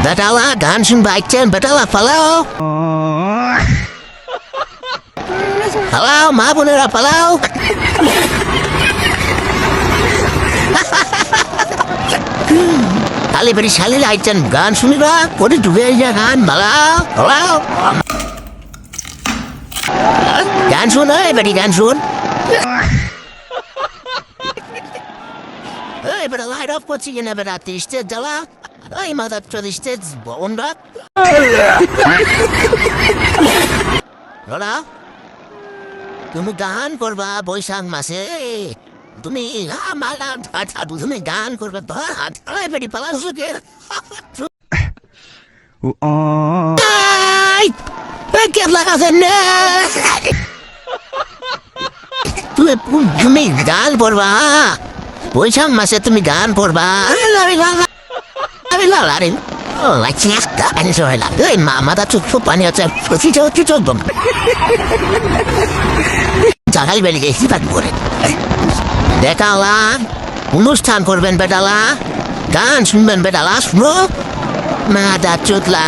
বেটালা গান শুনবা আইছেন বেটালা পালাও পালাও মা বোনেরা পালাও খালি বেটি শালি আইছেন গান শুনিবা পরে ডুবে যা গান পালাও পালাও গান শুন এই বেটি গান শুন এই বেটা লাইট অফ করছি কিনা বেটা স্টেজ জ্বালা এই মাদার চল স্টেজ বন্ধ রোলা তুমি গান করবা বৈশাখ মাসে তুমি তুমি গান করবে বেটি পালা কেবলা কাছে তুমি গান করবা বৈশাখ মাসে তুমি গান করবা মাথা চুপ পানি হচ্ছে জাগাই বেড়ে গেছি করে বেটালা অনুষ্ঠান করবেন বেটালা গান শুনবেন বেটালা শুনো মাথা চুতলা